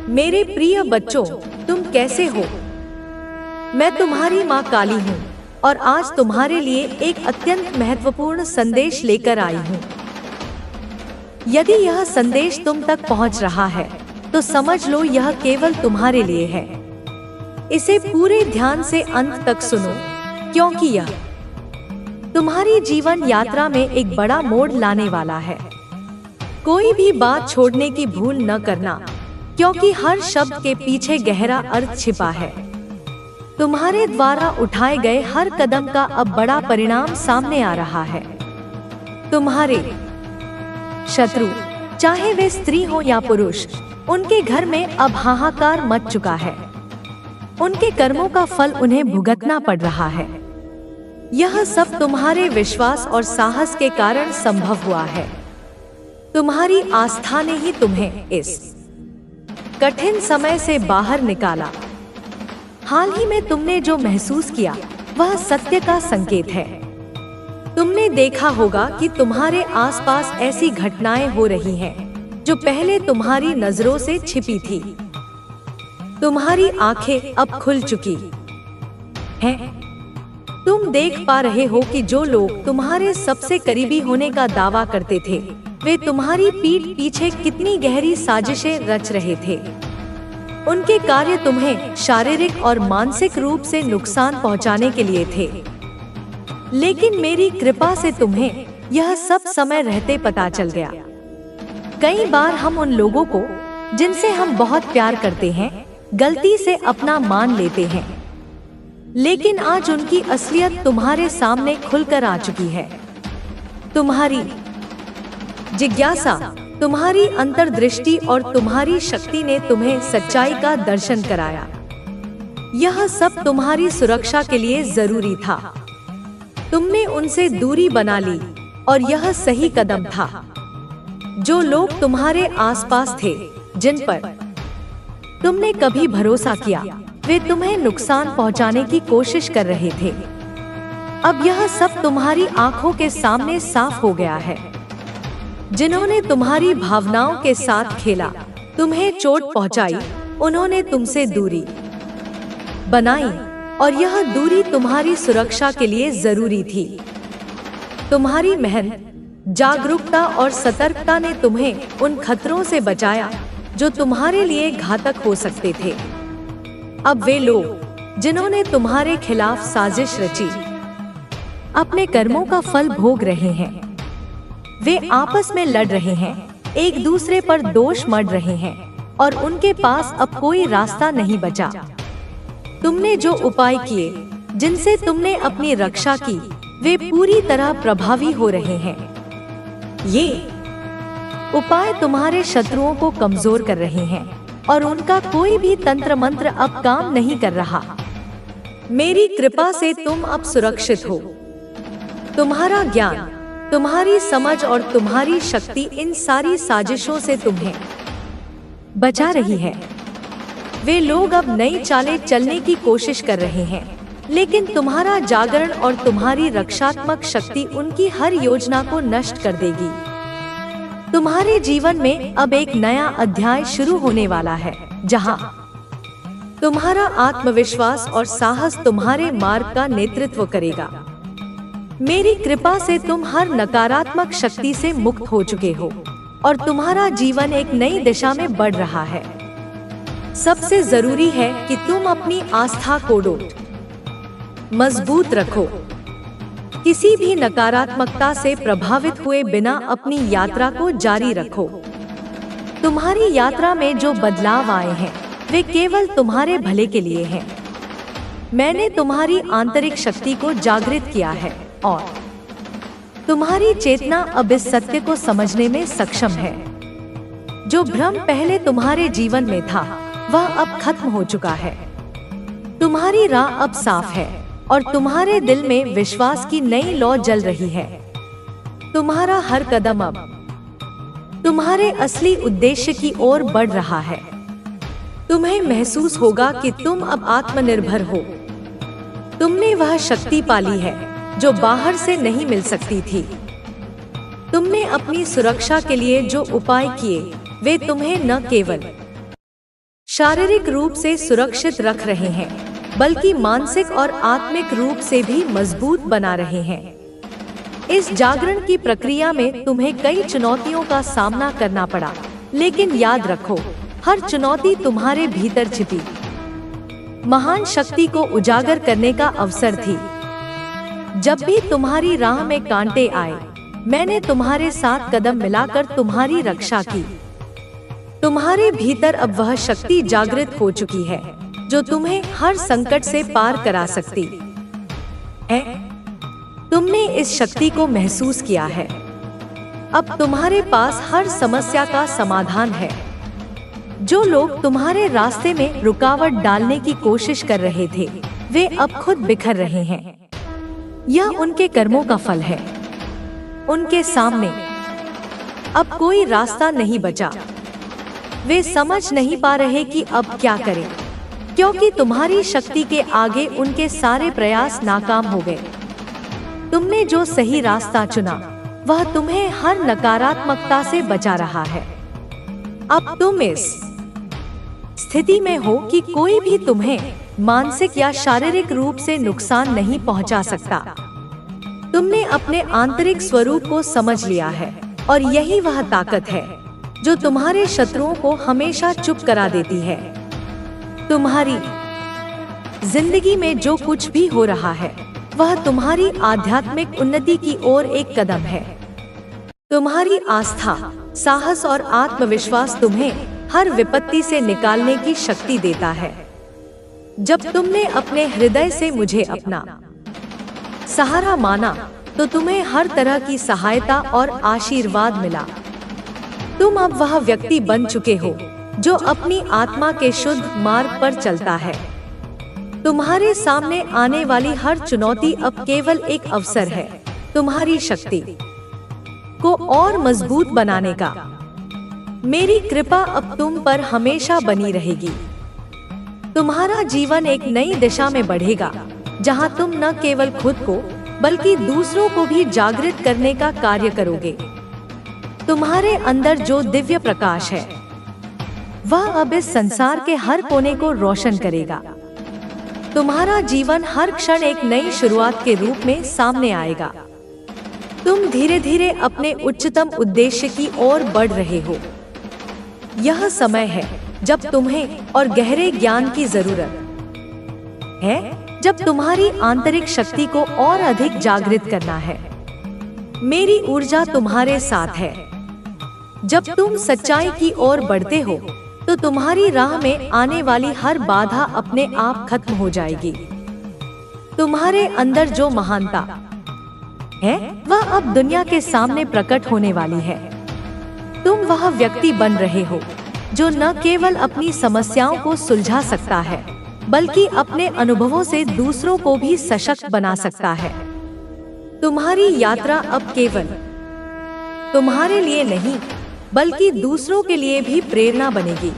मेरे प्रिय बच्चों, तुम कैसे हो? मैं तुम्हारी माँ काली हूँ और आज तुम्हारे लिए एक अत्यंत महत्वपूर्ण संदेश लेकर आई हूँ। यदि यह संदेश तुम तक पहुँच रहा है, तो समझ लो यह केवल तुम्हारे लिए है। इसे पूरे ध्यान से अंत तक सुनो, क्योंकि यह तुम्हारी जीवन यात्रा में एक बड़ा मोड़ लाने वाला है। कोई भी बात छोड़ने की भूल न करना, क्योंकि हर शब्द के पीछे गहरा अर्थ छिपा है। तुम्हारे द्वारा उठाए गए हर कदम का अब बड़ा परिणाम सामने आ रहा है। तुम्हारे शत्रु, चाहे वे स्त्री हो या पुरुष, उनके घर में अब हाहाकार मच चुका है। उनके कर्मों का फल उन्हें भुगतना पड़ रहा है। यह सब तुम्हारे विश्वास और साहस के कारण संभव हुआ है। तुम्हारी आस्था ने ही तुम्हें इस कठिन समय से बाहर निकाला। हाल ही में तुमने जो महसूस किया, वह सत्य का संकेत है। तुमने देखा होगा कि तुम्हारे आसपास ऐसी घटनाएं हो रही हैं, जो पहले तुम्हारी नजरों से छिपी थी। तुम्हारी आंखें अब खुल चुकी हैं। तुम देख पा रहे हो कि जो लोग तुम्हारे सबसे करीबी होने का दावा करते थे, वे तुम्हारी पीठ पीछे कितनी गहरी साजिशें रच रहे थे। उनके कार्य तुम्हें शारीरिक और मानसिक रूप से नुकसान पहुंचाने के लिए थे, लेकिन मेरी कृपा से तुम्हें यह सब समय रहते पता चल गया। कई बार हम उन लोगों को, जिनसे हम बहुत प्यार करते हैं, गलती से अपना मान लेते हैं, लेकिन आज उनकी असलियत तुम्हारे सामने खुलकर आ चुकी है। तुम्हारी जिज्ञासा, तुम्हारी अंतर्दृष्टि और तुम्हारी शक्ति ने तुम्हें सच्चाई का दर्शन कराया। यह सब तुम्हारी सुरक्षा के लिए जरूरी था। तुमने उनसे दूरी बना ली और यह सही कदम था। जो लोग तुम्हारे आसपास थे, जिन पर तुमने कभी भरोसा किया, वे तुम्हें नुकसान पहुंचाने की कोशिश कर रहे थे। अब यह सब तुम्हारी आंखों के सामने साफ हो गया है। जिन्होंने तुम्हारी भावनाओं के साथ खेला, तुम्हें चोट पहुंचाई, उन्होंने तुमसे दूरी बनाई और यह दूरी तुम्हारी सुरक्षा के लिए जरूरी थी। तुम्हारी मेहनत, जागरूकता और सतर्कता ने तुम्हें उन खतरों से बचाया जो तुम्हारे लिए घातक हो सकते थे। अब वे लोग, जिन्होंने तुम्हारे खिलाफ साजिश रची, अपने कर्मों का फल भोग रहे हैं। वे आपस में लड़ रहे हैं, एक दूसरे पर दोष मढ़ रहे हैं और उनके पास अब कोई रास्ता नहीं बचा। तुमने जो उपाय किए, जिनसे तुमने अपनी रक्षा की, वे पूरी तरह प्रभावी हो रहे हैं। ये उपाय तुम्हारे शत्रुओं को कमजोर कर रहे हैं और उनका कोई भी तंत्र मंत्र अब काम नहीं कर रहा। मेरी कृपा से तुम अब सुरक्षित हो। तुम्हारा ज्ञान, तुम्हारी समझ और तुम्हारी शक्ति इन सारी साजिशों से तुम्हें बचा रही है। वे लोग अब नई चालें चलने की कोशिश कर रहे हैं, लेकिन तुम्हारा जागरण और तुम्हारी रक्षात्मक शक्ति उनकी हर योजना को नष्ट कर देगी। तुम्हारे जीवन में अब एक नया अध्याय शुरू होने वाला है, जहां तुम्हारा आत्मविश्वास और साहस तुम्हारे मार्ग का नेतृत्व करेगा। मेरी कृपा से तुम हर नकारात्मक शक्ति से मुक्त हो चुके हो और तुम्हारा जीवन एक नई दिशा में बढ़ रहा है। सबसे जरूरी है कि तुम अपनी आस्था को मजबूत रखो। किसी भी नकारात्मकता से प्रभावित हुए बिना अपनी यात्रा को जारी रखो। तुम्हारी यात्रा में जो बदलाव आए हैं, वे केवल तुम्हारे भले के लिए हैं। मैंने तुम्हारी आंतरिक शक्ति को जागृत किया है और तुम्हारी चेतना अब इस सत्य को समझने में सक्षम है। जो भ्रम पहले तुम्हारे जीवन में था, वह अब खत्म हो चुका है। तुम्हारी राह अब साफ है और तुम्हारे दिल में विश्वास की नई लौ जल रही है। तुम्हारा हर कदम अब तुम्हारे असली उद्देश्य की ओर बढ़ रहा है। तुम्हें महसूस होगा कि तुम अब आत्मनिर्भर हो। तुमने वह शक्ति पाली है जो बाहर से नहीं मिल सकती थी। तुमने अपनी सुरक्षा के लिए जो उपाय किए, वे तुम्हें न केवल शारीरिक रूप से सुरक्षित रख रहे हैं, बल्कि मानसिक और आत्मिक रूप से भी मजबूत बना रहे हैं। इस जागरण की प्रक्रिया में तुम्हें कई चुनौतियों का सामना करना पड़ा, लेकिन याद रखो, हर चुनौती तुम्हारे भीतर छिपी महान शक्ति को उजागर करने का अवसर थी। जब भी तुम्हारी राह में कांटे आए, मैंने तुम्हारे साथ कदम मिलाकर तुम्हारी रक्षा की। तुम्हारे भीतर अब वह शक्ति जागृत हो चुकी है जो तुम्हें हर संकट से पार करा सकती है। तुमने इस शक्ति को महसूस किया है। अब तुम्हारे पास हर समस्या का समाधान है। जो लोग तुम्हारे रास्ते में रुकावट डालने की कोशिश कर रहे थे, वे अब खुद बिखर रहे हैं। यह उनके कर्मों का फल है। उनके सामने अब कोई रास्ता नहीं बचा। वे समझ नहीं पा रहे कि अब क्या करें, क्योंकि तुम्हारी शक्ति के आगे उनके सारे प्रयास नाकाम हो गए। तुमने जो सही रास्ता चुना, वह तुम्हें हर नकारात्मकता से बचा रहा है। अब तुम इस स्थिति में हो कि कोई भी तुम्हें मानसिक या शारीरिक रूप से नुकसान नहीं पहुंचा सकता। तुमने अपने आंतरिक स्वरूप को समझ लिया है, और यही वह ताकत है जो तुम्हारे शत्रुओं को हमेशा चुप करा देती है। तुम्हारी जिंदगी में जो कुछ भी हो रहा है, वह तुम्हारी आध्यात्मिक उन्नति की ओर एक कदम है। तुम्हारी आस्था, साहस और आत्मविश्वास तुम्हें हर विपत्ति से निकालने की शक्ति देता है। जब तुमने अपने हृदय से मुझे अपना सहारा माना, तो तुम्हें हर तरह की सहायता और आशीर्वाद मिला। तुम अब वह व्यक्ति बन चुके हो जो अपनी आत्मा के शुद्ध मार्ग पर चलता है। तुम्हारे सामने आने वाली हर चुनौती अब केवल एक अवसर है तुम्हारी शक्ति को और मजबूत बनाने का। मेरी कृपा अब तुम पर हमेशा बनी रहेगी। तुम्हारा जीवन एक नई दिशा में बढ़ेगा, जहां तुम न केवल खुद को बल्कि दूसरों को भी जागृत करने का कार्य करोगे। तुम्हारे अंदर जो दिव्य प्रकाश है, वह अब इस संसार के हर कोने को रोशन करेगा। तुम्हारा जीवन हर क्षण एक नई शुरुआत के रूप में सामने आएगा। तुम धीरे धीरे अपने उच्चतम उद्देश्य की ओर बढ़ रहे हो। यह समय है जब तुम्हें और गहरे ज्ञान की जरूरत है, जब तुम्हारी आंतरिक शक्ति को और अधिक जागृत करना है। मेरी ऊर्जा तुम्हारे साथ है। जब तुम सच्चाई की ओर बढ़ते हो, तो तुम्हारी राह में आने वाली हर बाधा अपने आप खत्म हो जाएगी। तुम्हारे अंदर जो महानता है, वह अब दुनिया के सामने प्रकट होने वाली है। तुम वह व्यक्ति बन रहे हो जो न केवल अपनी समस्याओं को सुलझा सकता है, बल्कि अपने अनुभवों से दूसरों को भी सशक्त बना सकता है। तुम्हारी यात्रा अब केवल तुम्हारे लिए नहीं, बल्कि दूसरों के लिए भी प्रेरणा बनेगी।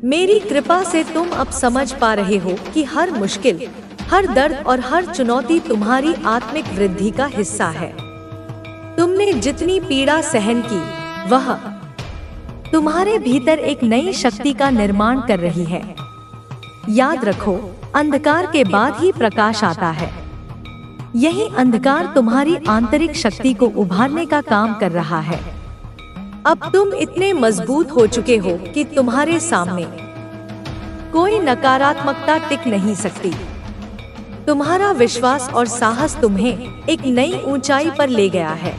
मेरी कृपा से तुम अब समझ पा रहे हो कि हर मुश्किल, हर दर्द और हर चुनौती तुम्हारी आत्मिक वृद्धि का हिस्सा है। तुमने जितनी पीड़ा सहन की, वह तुम्हारे भीतर एक नई शक्ति का निर्माण कर रही है। याद रखो, अंधकार के बाद ही प्रकाश आता है। यही अंधकार तुम्हारी आंतरिक शक्ति को उभारने का काम कर रहा है। अब तुम इतने मजबूत हो चुके हो कि तुम्हारे सामने कोई नकारात्मकता टिक नहीं सकती। तुम्हारा विश्वास और साहस तुम्हें एक नई ऊंचाई पर ले गया है।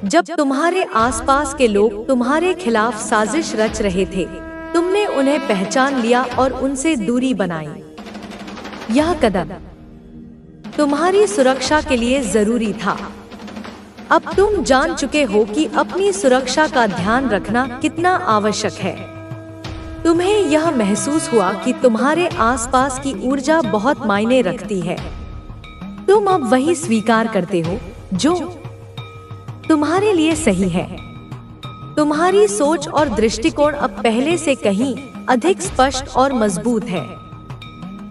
जब तुम्हारे आसपास के लोग तुम्हारे खिलाफ साजिश रच रहे थे, तुमने उन्हें पहचान लिया और उनसे दूरी बनाई। यह कदम तुम्हारी सुरक्षा के लिए जरूरी था। अब तुम जान चुके हो कि अपनी सुरक्षा का ध्यान रखना कितना आवश्यक है। तुम्हें यह महसूस हुआ कि तुम्हारे आसपास की ऊर्जा बहुत मायने रखती है। तुम अब वही स्वीकार करते हो जो तुम्हारे लिए सही है। तुम्हारी सोच और दृष्टिकोण अब पहले से कहीं अधिक स्पष्ट और मजबूत है।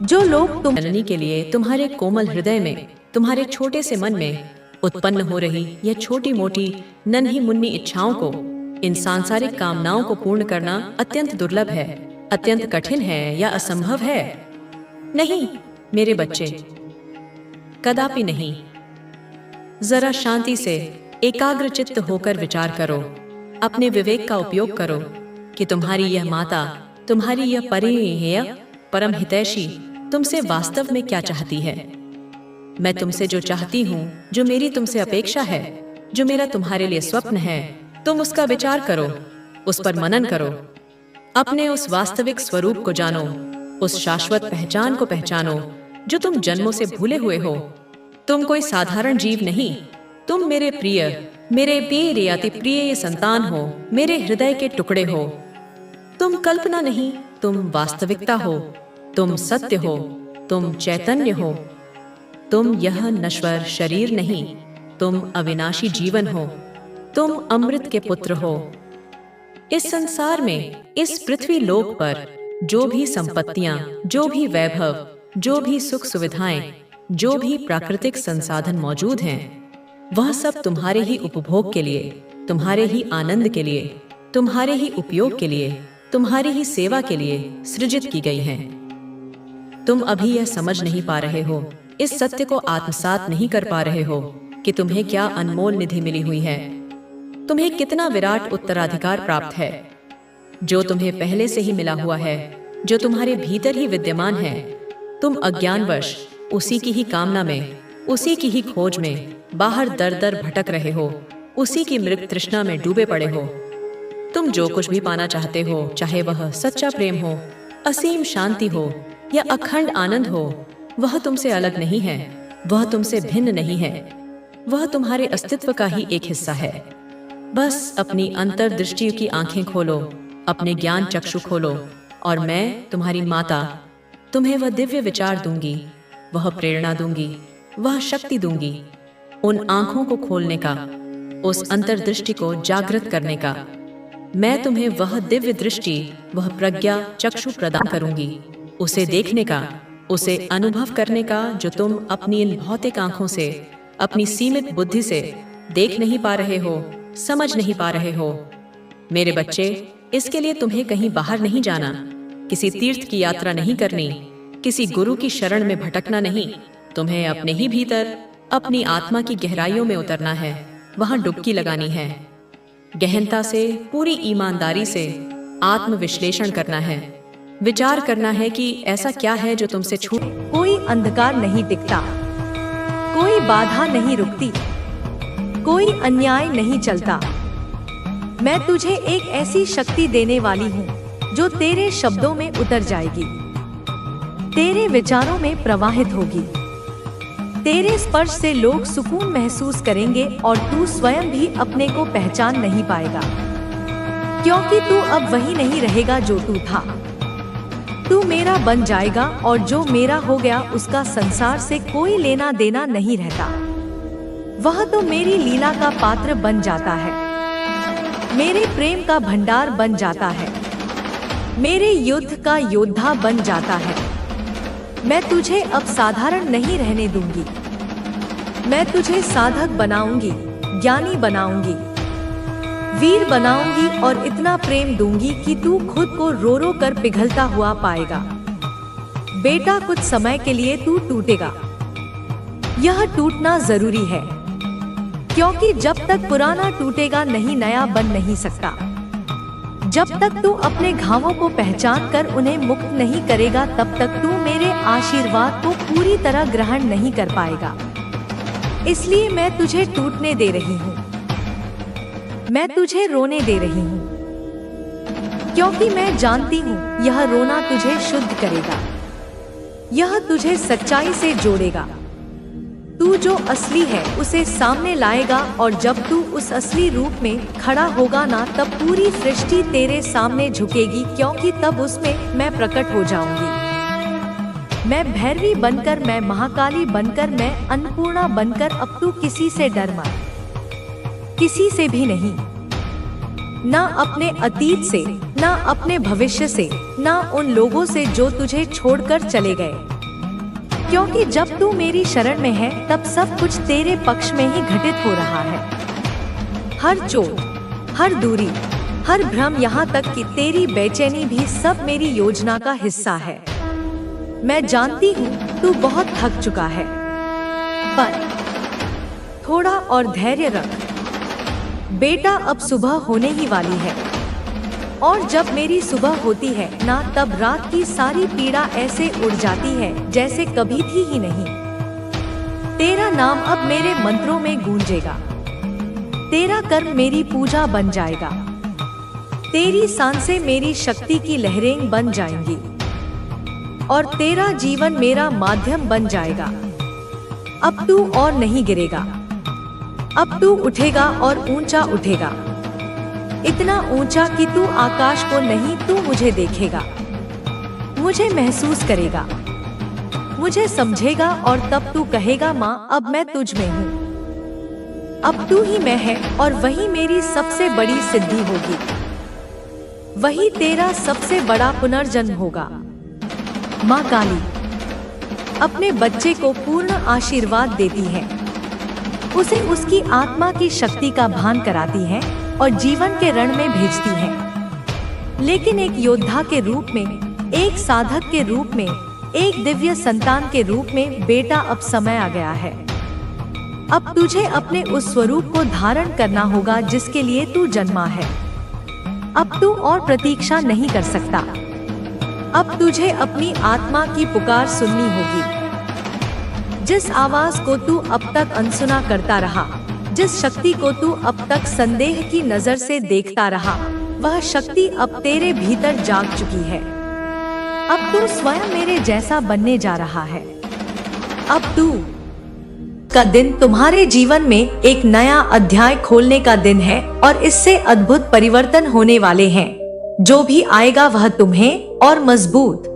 जो लोग जननी के लिए तुम्हारे कोमल हृदय में, तुम्हारे छोटे से मन में उत्पन्न हो रही यह छोटी मोटी नन्ही मुन्नी इच्छाओं को, इन सांसारिक कामनाओं को पूर्ण करना अत्यंत दुर्लभ है, अत्यंत कठिन है या असंभव है? नहीं मेरे बच्चे, कदापि नहीं। जरा शांति से एकाग्रचित्त होकर विचार करो, अपने विवेक का उपयोग करो कि तुम्हारी यह माता, तुम्हारी यह परिणेय परम हितैषी तुमसे वास्तव में क्या चाहती है। मैं तुमसे जो चाहती हूँ, जो मेरी तुमसे अपेक्षा है, जो मेरा तुम्हारे लिए स्वप्न है, तुम उसका विचार करो, उस पर मनन करो, अपने उस वास्तविक स्वरूप को जानो, उस शाश्वत पहचान को पहचानो जो तुम जन्मों से भूले हुए हो। तुम कोई साधारण जीव नहीं, तुम मेरे प्रिय, मेरे प्रिय अति प्रिय संतान हो, मेरे हृदय के टुकड़े हो। तुम कल्पना नहीं, तुम वास्तविकता हो, तुम सत्य हो, तुम चैतन्य हो। तुम यह नश्वर शरीर नहीं, तुम अविनाशी जीवन हो, तुम अमृत के पुत्र हो। इस संसार में, इस पृथ्वी लोक पर जो भी संपत्तियां, जो भी वैभव, जो भी सुख सुविधाएं, जो भी प्राकृतिक संसाधन मौजूद हैं, वह सब तुम्हारे ही उपभोग के लिए, तुम्हारे ही आनंद के लिए, तुम्हारे ही उपयोग के लिए, तुम्हारी ही सेवा के लिए सृजित की गई हैं। तुम अभी यह समझ नहीं पा रहे हो, इस सत्य को आत्मसात नहीं कर पा रहे हो कि तुम्हें क्या अनमोल निधि मिली हुई है, तुम्हें कितना विराट उत्तराधिकार प्राप्त है, जो तुम्हें पहले से ही मिला हुआ है, जो तुम्हारे भीतर ही विद्यमान है। तुम अज्ञानवश उसी की ही कामना में, उसी की ही खोज में बाहर दर दर भटक रहे हो, उसी की मृग तृष्णा में डूबे पड़े हो। तुम जो कुछ भी पाना चाहते हो, चाहे वह सच्चा प्रेम हो, असीम शांति हो या अखंड आनंद हो, वह तुमसे अलग नहीं है, वह तुमसे भिन्न नहीं है, वह तुम्हारे अस्तित्व का ही एक हिस्सा है। बस अपनी अंतर्दृष्टि की आंखें खोलो, अपने ज्ञान चक्षु खोलो, और मैं तुम्हारी माता तुम्हें वह दिव्य विचार दूंगी, वह प्रेरणा दूंगी, वह शक्ति दूंगी, उन आंखों को खोलने का, उस अंतर्दृष्टि को जागृत करने का। मैं तुम्हें वह दिव्य दृष्टि, वह प्रज्ञा चक्षु प्रदान करूंगी, उसे देखने का, उसे अनुभव करने का जो तुम अपनी इन भौतिक आंखों से, अपनी सीमित बुद्धि से देख नहीं पा रहे हो, समझ नहीं पा रहे हो। मेरे बच्चे, इसके लिए तुम्हें कहीं बाहर नहीं जाना, किसी तीर्थ की यात्रा नहीं करनी, किसी गुरु की शरण में भटकना नहीं। तुम्हें अपने ही भीतर, अपनी आत्मा की गहराइयों में उतरना है, वहां डुबकी लगानी है, गहनता से, पूरी ईमानदारी से आत्मविश्लेषण करना है, विचार करना है कि ऐसा क्या है जो तुमसे छूट। कोई अंधकार नहीं दिखता, कोई बाधा नहीं रुकती, कोई अन्याय नहीं चलता। मैं तुझे एक ऐसी शक्ति देने वाली हूँ जो तेरे शब्दों में उतर जाएगी, तेरे विचारों में प्रवाहित होगी। तेरे स्पर्श से लोग सुकून महसूस करेंगे और तू स्वयं भी अपने को पहचान नहीं पाएगा, क्योंकि तू अब वही नहीं रहेगा जो तू था। तू मेरा बन जाएगा और जो मेरा हो गया उसका संसार से कोई लेना देना नहीं रहता। वह तो मेरी लीला का पात्र बन जाता है, मेरे प्रेम का भंडार बन जाता है, मेरे युद्ध का योद्धा बन जाता है। मैं तुझे अब साधारण नहीं रहने दूंगी, मैं तुझे साधक बनाऊंगी, ज्ञानी बनाऊंगी, वीर बनाऊंगी और इतना प्रेम दूंगी कि तू खुद को रो रो कर पिघलता हुआ पाएगा। बेटा, कुछ समय के लिए तू टूटेगा, यह टूटना जरूरी है, क्योंकि जब तक पुराना टूटेगा नहीं, नया बन नहीं सकता। जब तक तू अपने घावों को पहचान कर उन्हें मुक्त नहीं करेगा, तब तक तू मेरे आशीर्वाद को पूरी तरह ग्रहण नहीं कर पाएगा। इसलिए मैं तुझे टूटने दे रही हूँ, मैं तुझे रोने दे रही हूँ, क्योंकि मैं जानती हूँ यह रोना तुझे शुद्ध करेगा, यह तुझे सच्चाई से जोड़ेगा। तू जो असली है उसे सामने लाएगा, और जब तू उस असली रूप में खड़ा होगा ना, तब पूरी सृष्टि तेरे सामने झुकेगी, क्योंकि तब उसमें मैं प्रकट हो जाऊंगी। मैं भैरवी बनकर, मैं महाकाली बनकर, मैं अन्नपूर्णा बनकर। अब तू किसी से डर मत, किसी से भी नहीं, ना अपने अतीत से, ना अपने भविष्य से, ना उन लोगों से जो तुझे छोड़कर चले गए, क्योंकि जब तू मेरी शरण में है तब सब कुछ तेरे पक्ष में ही घटित हो रहा है। हर चोट, हर दूरी, हर भ्रम यहाँ तक कि तेरी बेचैनी भी सब मेरी योजना का हिस्सा है। मैं जानती हूँ तू बहुत थक चुका है, पर थोड़ा और धैर्य रख बेटा, अब सुबह होने ही वाली है। और जब मेरी सुबह होती है ना, तब रात की सारी पीड़ा ऐसे उड़ जाती है जैसे कभी थी ही नहीं। तेरा नाम अब मेरे मंत्रों में गूंजेगा, तेरा कर्म मेरी पूजा बन जाएगा, तेरी सांसें मेरी शक्ति की लहरें बन जाएंगी और तेरा जीवन मेरा माध्यम बन जाएगा। अब तू और नहीं गिरेगा, अब तू उठेगा और ऊंचा उठेगा, इतना ऊंचा कि तू आकाश को नहीं, तू मुझे देखेगा, मुझे महसूस करेगा, मुझे समझेगा और तब तू कहेगा माँ अब मैं तुझ में हूँ। अब तू ही मैं है और वही मेरी सबसे बड़ी सिद्धि होगी, वही तेरा सबसे बड़ा पुनर्जन्म होगा। माँ काली अपने बच्चे को पूर्ण आशीर्वाद देती है, उसे उसकी आत्मा की शक्ति का भान कराती है और जीवन के रण में भेजती है। लेकिन एक योद्धा के रूप में, एक साधक के रूप में, एक दिव्य संतान के रूप में बेटा अब समय आ गया है। अब तुझे अपने उस स्वरूप को धारण करना होगा जिसके लिए तू जन्मा है। अब तू और प्रतीक्षा नहीं कर सकता, अब तुझे अपनी आत्मा की पुकार सुननी होगी। जिस आवाज को तू अब तक अनसुना करता रहा, जिस शक्ति को तू अब तक संदेह की नजर से देखता रहा, वह शक्ति अब तेरे भीतर जाग चुकी है। अब तू स्वयं मेरे जैसा बनने जा रहा है। अब तू का दिन तुम्हारे जीवन में एक नया अध्याय खोलने का दिन है और इससे अद्भुत परिवर्तन होने वाले हैं। जो भी आएगा वह तुम्हें और मजबूत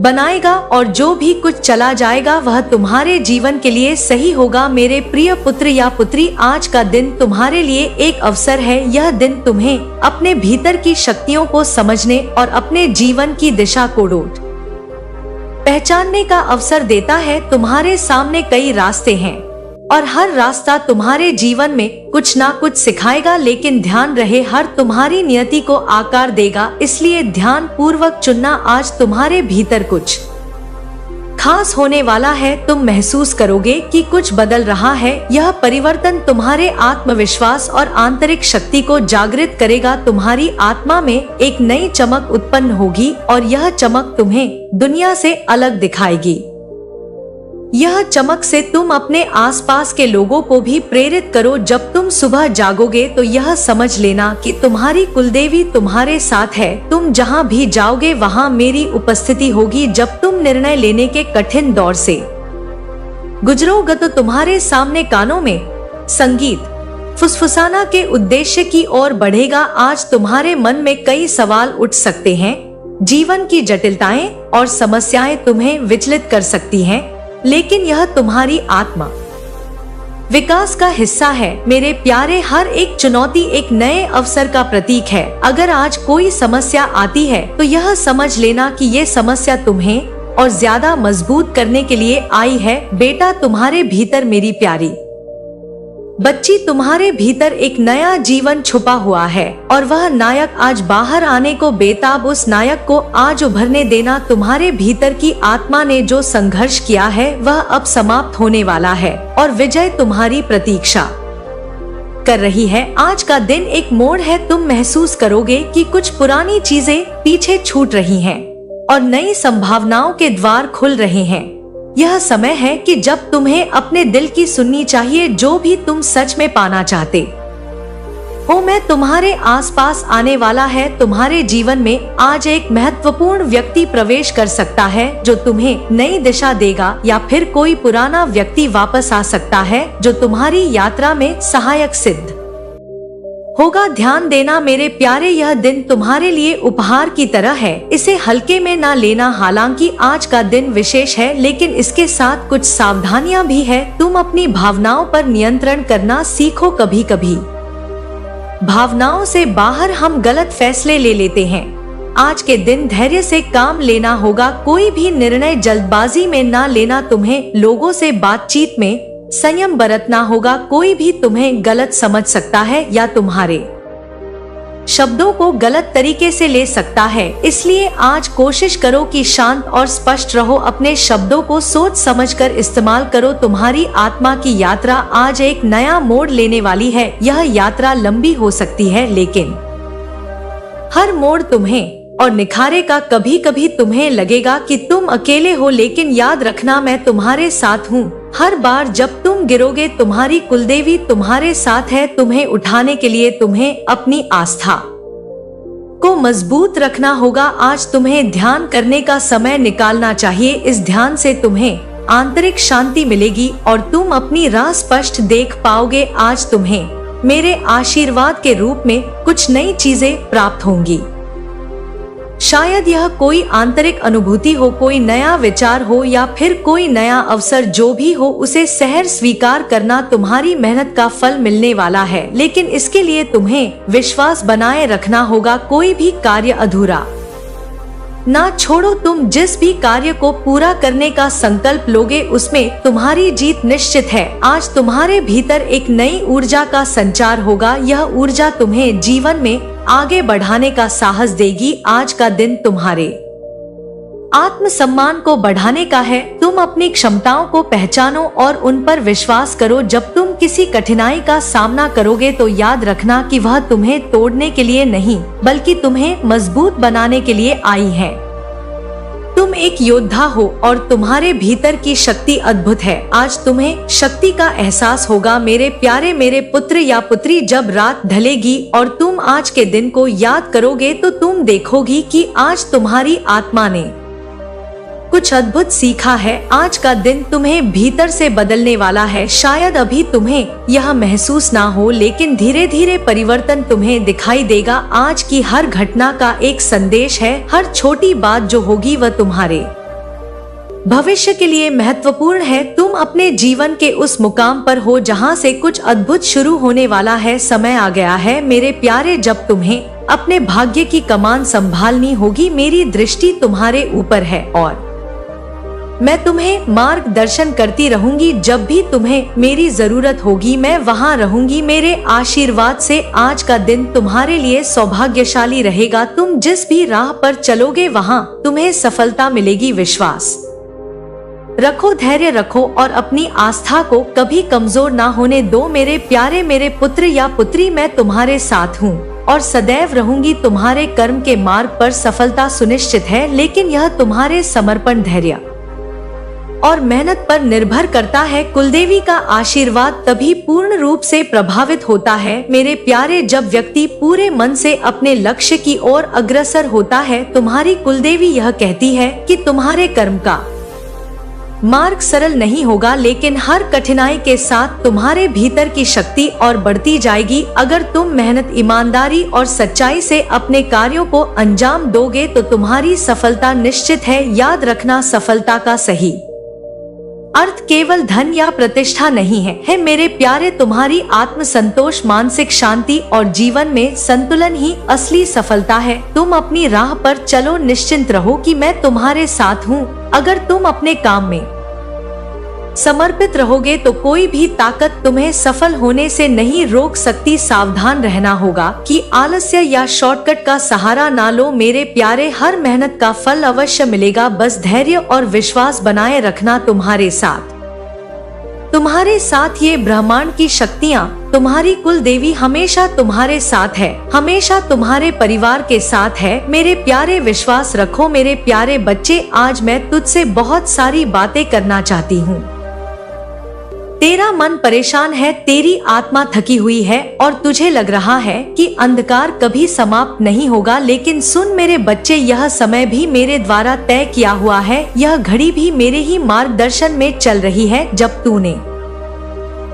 बनाएगा और जो भी कुछ चला जाएगा वह तुम्हारे जीवन के लिए सही होगा। मेरे प्रिय पुत्र या पुत्री, आज का दिन तुम्हारे लिए एक अवसर है। यह दिन तुम्हें अपने भीतर की शक्तियों को समझने और अपने जीवन की दिशा को पहचानने का अवसर देता है। तुम्हारे सामने कई रास्ते हैं और हर रास्ता तुम्हारे जीवन में कुछ ना कुछ सिखाएगा, लेकिन ध्यान रहे हर तुम्हारी नियति को आकार देगा। इसलिए ध्यान पूर्वक चुनना। आज तुम्हारे भीतर कुछ खास होने वाला है। तुम महसूस करोगे कि कुछ बदल रहा है। यह परिवर्तन तुम्हारे आत्मविश्वास और आंतरिक शक्ति को जागृत करेगा। तुम्हारी आत्मा में एक नई चमक उत्पन्न होगी और यह चमक तुम्हें दुनिया से अलग दिखाएगी। यह चमक से तुम अपने आसपास के लोगों को भी प्रेरित करो। जब तुम सुबह जागोगे तो यह समझ लेना कि तुम्हारी कुलदेवी तुम्हारे साथ है। तुम जहाँ भी जाओगे वहाँ मेरी उपस्थिति होगी। जब तुम निर्णय लेने के कठिन दौर से गुजरोगे तो तुम्हारे सामने कानों में संगीत फुसफुसाना के उद्देश्य की ओर बढ़ेगा। आज तुम्हारे मन में कई सवाल उठ सकते हैं। जीवन की जटिलताएं और समस्याएं तुम्हें विचलित कर सकती हैं, लेकिन यह तुम्हारी आत्मा विकास का हिस्सा है। मेरे प्यारे, हर एक चुनौती एक नए अवसर का प्रतीक है। अगर आज कोई समस्या आती है तो यह समझ लेना कि ये समस्या तुम्हें और ज्यादा मजबूत करने के लिए आई है। बेटा, तुम्हारे भीतर मेरी प्यारी बच्ची, तुम्हारे भीतर एक नया जीवन छुपा हुआ है और वह नायक आज बाहर आने को बेताब। उस नायक को आज उभरने देना। तुम्हारे भीतर की आत्मा ने जो संघर्ष किया है वह अब समाप्त होने वाला है और विजय तुम्हारी प्रतीक्षा कर रही है। आज का दिन एक मोड़ है। तुम महसूस करोगे कि कुछ पुरानी चीजें पीछे छूट रही हैं और नई संभावनाओं के द्वार खुल रहे हैं। यह समय है कि जब तुम्हें अपने दिल की सुननी चाहिए। जो भी तुम सच में पाना चाहते हो, मैं तुम्हारे आसपास आने वाला है। तुम्हारे जीवन में आज एक महत्वपूर्ण व्यक्ति प्रवेश कर सकता है जो तुम्हें नई दिशा देगा, या फिर कोई पुराना व्यक्ति वापस आ सकता है जो तुम्हारी यात्रा में सहायक सिद्ध होगा। ध्यान देना मेरे प्यारे, यह दिन तुम्हारे लिए उपहार की तरह है। इसे हल्के में ना लेना। हालांकि आज का दिन विशेष है, लेकिन इसके साथ कुछ सावधानियां भी है। तुम अपनी भावनाओं पर नियंत्रण करना सीखो। कभी कभी भावनाओं से बाहर हम गलत फैसले ले लेते हैं। आज के दिन धैर्य से काम लेना होगा। कोई भी निर्णय जल्दबाजी में ना लेना। तुम्हें लोगों से बातचीत में संयम बरतना होगा। कोई भी तुम्हें गलत समझ सकता है या तुम्हारे शब्दों को गलत तरीके से ले सकता है। इसलिए आज कोशिश करो कि शांत और स्पष्ट रहो। अपने शब्दों को सोच समझकर इस्तेमाल करो। तुम्हारी आत्मा की यात्रा आज एक नया मोड़ लेने वाली है। यह यात्रा लंबी हो सकती है, लेकिन हर मोड़ तुम्हें और निखारेगा। कभी कभी तुम्हें लगेगा कि तुम अकेले हो, लेकिन याद रखना, मैं तुम्हारे साथ हूँ। हर बार जब तुम गिरोगे, तुम्हारी कुलदेवी तुम्हारे साथ है। तुम्हें उठाने के लिए तुम्हें अपनी आस्था को मजबूत रखना होगा। आज तुम्हें ध्यान करने का समय निकालना चाहिए। इस ध्यान से तुम्हें आंतरिक शांति मिलेगी और तुम अपनी राह स्पष्ट देख पाओगे। आज तुम्हें मेरे आशीर्वाद के रूप में कुछ नई चीजें प्राप्त होंगी। शायद यह कोई आंतरिक अनुभूति हो, कोई नया विचार हो या फिर कोई नया अवसर। जो भी हो उसे सहर्ष स्वीकार करना। तुम्हारी मेहनत का फल मिलने वाला है, लेकिन इसके लिए तुम्हें विश्वास बनाए रखना होगा। कोई भी कार्य अधूरा ना छोड़ो। तुम जिस भी कार्य को पूरा करने का संकल्प लोगे, उसमें तुम्हारी जीत निश्चित है। आज तुम्हारे भीतर एक नई ऊर्जा का संचार होगा। यह ऊर्जा तुम्हें जीवन में आगे बढ़ाने का साहस देगी। आज का दिन तुम्हारे आत्मसम्मान को बढ़ाने का है। तुम अपनी क्षमताओं को पहचानो और उन पर विश्वास करो। जब तुम किसी कठिनाई का सामना करोगे तो याद रखना कि वह तुम्हें तोड़ने के लिए नहीं, बल्कि तुम्हें मजबूत बनाने के लिए आई है। तुम एक योद्धा हो और तुम्हारे भीतर की शक्ति अद्भुत है। आज तुम्हें शक्ति का एहसास होगा। मेरे प्यारे, मेरे पुत्र या पुत्री, जब रात ढलेगी और तुम आज के दिन को याद करोगे तो तुम देखोगी कि आज तुम्हारी आत्मा ने कुछ अद्भुत सीखा है। आज का दिन तुम्हें भीतर से बदलने वाला है। शायद अभी तुम्हें यह महसूस ना हो, लेकिन धीरे धीरे परिवर्तन तुम्हें दिखाई देगा। आज की हर घटना का एक संदेश है। हर छोटी बात जो होगी वह तुम्हारे भविष्य के लिए महत्वपूर्ण है। तुम अपने जीवन के उस मुकाम पर हो जहां से कुछ अद्भुत शुरू होने वाला है। समय आ गया है मेरे प्यारे, जब तुम्हें अपने भाग्य की कमान संभालनी होगी। मेरी दृष्टि तुम्हारे ऊपर है और मैं तुम्हें मार्गदर्शन करती रहूंगी। जब भी तुम्हें मेरी जरूरत होगी, मैं वहां रहूंगी। मेरे आशीर्वाद से आज का दिन तुम्हारे लिए सौभाग्यशाली रहेगा। तुम जिस भी राह पर चलोगे वहां तुम्हें सफलता मिलेगी। विश्वास रखो, धैर्य रखो और अपनी आस्था को कभी कमजोर ना होने दो। मेरे प्यारे, मेरे पुत्र या पुत्री, मैं तुम्हारे साथ हूँ और सदैव रहूंगी। तुम्हारे कर्म के मार्ग पर सफलता सुनिश्चित है, लेकिन यह तुम्हारे समर्पण, धैर्य और मेहनत पर निर्भर करता है। कुलदेवी का आशीर्वाद तभी पूर्ण रूप से प्रभावित होता है मेरे प्यारे, जब व्यक्ति पूरे मन से अपने लक्ष्य की ओर अग्रसर होता है। तुम्हारी कुलदेवी यह कहती है कि तुम्हारे कर्म का मार्ग सरल नहीं होगा, लेकिन हर कठिनाई के साथ तुम्हारे भीतर की शक्ति और बढ़ती जाएगी। अगर तुम मेहनत, ईमानदारी और सच्चाई से अपने कार्यों को अंजाम दोगे तो तुम्हारी सफलता निश्चित है। याद रखना, सफलता का सही अर्थ केवल धन या प्रतिष्ठा नहीं है मेरे प्यारे। तुम्हारी आत्म संतोष, मानसिक शांति और जीवन में संतुलन ही असली सफलता है। तुम अपनी राह पर चलो, निश्चिंत रहो कि मैं तुम्हारे साथ हूँ। अगर तुम अपने काम में समर्पित रहोगे तो कोई भी ताकत तुम्हें सफल होने से नहीं रोक सकती। सावधान रहना होगा कि आलस्य या शॉर्टकट का सहारा ना लो मेरे प्यारे। हर मेहनत का फल अवश्य मिलेगा। बस धैर्य और विश्वास बनाए रखना। तुम्हारे साथ ये ब्रह्मांड की शक्तियाँ, तुम्हारी कुल देवी हमेशा तुम्हारे साथ है, हमेशा तुम्हारे परिवार के साथ है मेरे प्यारे। विश्वास रखो मेरे प्यारे बच्चे। आज मैं तुझसे बहुत सारी बातें करना चाहती हूँ। तेरा मन परेशान है, तेरी आत्मा थकी हुई है और तुझे लग रहा है कि अंधकार कभी समाप्त नहीं होगा, लेकिन सुन मेरे बच्चे, यह समय भी मेरे द्वारा तय किया हुआ है। यह घड़ी भी मेरे ही मार्गदर्शन में चल रही है। जब तूने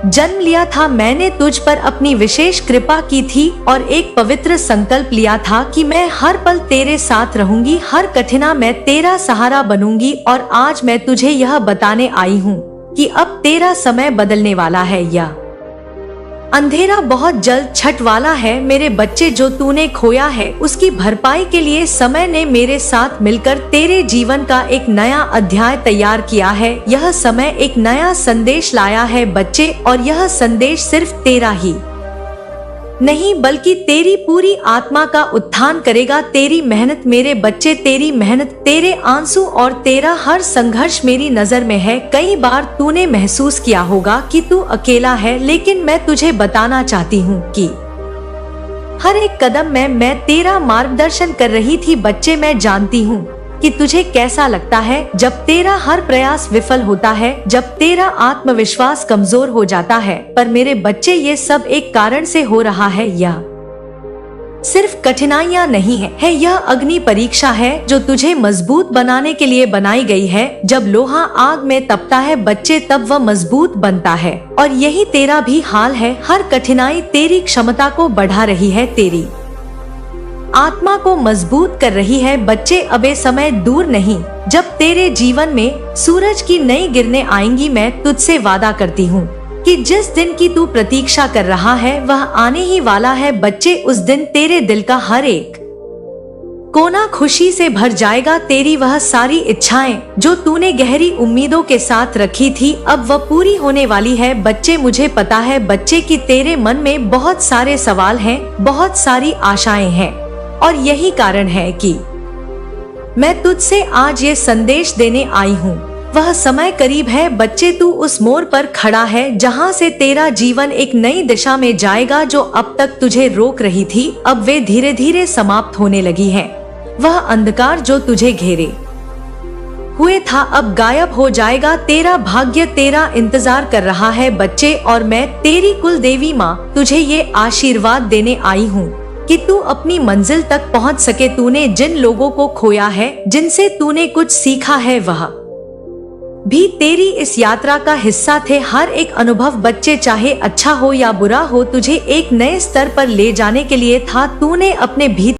जन्म लिया था, मैंने तुझ पर अपनी विशेष कृपा की थी और एक पवित्र संकल्प लिया था कि मैं हर पल तेरे साथ रहूंगी, हर कठिना मैं तेरा सहारा बनूंगी। और आज मैं तुझे यह बताने आई हूँ कि अब तेरा समय बदलने वाला है। यह अंधेरा बहुत जल्द छट वाला है मेरे बच्चे। जो तूने खोया है उसकी भरपाई के लिए समय ने मेरे साथ मिलकर तेरे जीवन का एक नया अध्याय तैयार किया है। यह समय एक नया संदेश लाया है बच्चे, और यह संदेश सिर्फ तेरा ही नहीं बल्कि तेरी पूरी आत्मा का उत्थान करेगा। तेरी मेहनत मेरे बच्चे, तेरी मेहनत, तेरे आंसू और तेरा हर संघर्ष मेरी नजर में है। कई बार तूने महसूस किया होगा कि तू अकेला है, लेकिन मैं तुझे बताना चाहती हूँ कि हर एक कदम में मैं तेरा मार्गदर्शन कर रही थी। बच्चे, मैं जानती हूँ कि तुझे कैसा लगता है जब तेरा हर प्रयास विफल होता है, जब तेरा आत्मविश्वास कमजोर हो जाता है। पर मेरे बच्चे, ये सब एक कारण से हो रहा है। यह सिर्फ कठिनाइयां नहीं है, यह अग्नि परीक्षा है जो तुझे मजबूत बनाने के लिए बनाई गई है। जब लोहा आग में तपता है बच्चे, तब वह मजबूत बनता है, और यही तेरा भी हाल है। हर कठिनाई तेरी क्षमता को बढ़ा रही है, तेरी आत्मा को मजबूत कर रही है। बच्चे, अब ये समय दूर नहीं जब तेरे जीवन में सूरज की नई किरणें आएंगी। मैं तुझसे वादा करती हूँ कि जिस दिन की तू प्रतीक्षा कर रहा है वह आने ही वाला है। बच्चे, उस दिन तेरे दिल का हर एक कोना खुशी से भर जाएगा। तेरी वह सारी इच्छाएं जो तूने गहरी उम्मीदों के साथ रखी थी, अब वह पूरी होने वाली है। बच्चे, मुझे पता है बच्चे कि तेरे मन में बहुत सारे सवाल हैं, बहुत सारी आशाएं हैं, और यही कारण है कि मैं तुझसे आज ये संदेश देने आई हूँ। वह समय करीब है बच्चे, तू उस मोड़ पर खड़ा है जहाँ से तेरा जीवन एक नई दिशा में जाएगा। जो अब तक तुझे रोक रही थी, अब वे धीरे धीरे समाप्त होने लगी है। वह अंधकार जो तुझे घेरे हुए था अब गायब हो जाएगा। तेरा भाग्य तेरा इंतजार कर रहा है बच्चे, और मैं तेरी कुल देवी माँ तुझे ये आशीर्वाद देने आई हूँ कि तू अपनी मंजिल तक पहुँच सके। तूने जिन लोगों को खोया है, जिनसे तूने कुछ सीखा है, वह भी तेरी इस यात्रा का हिस्सा थे। हर एक अनुभव बच्चे, चाहे अच्छा हो या बुरा हो, तुझे एक नए स्तर पर ले जाने के लिए था। तूने अपने भीतर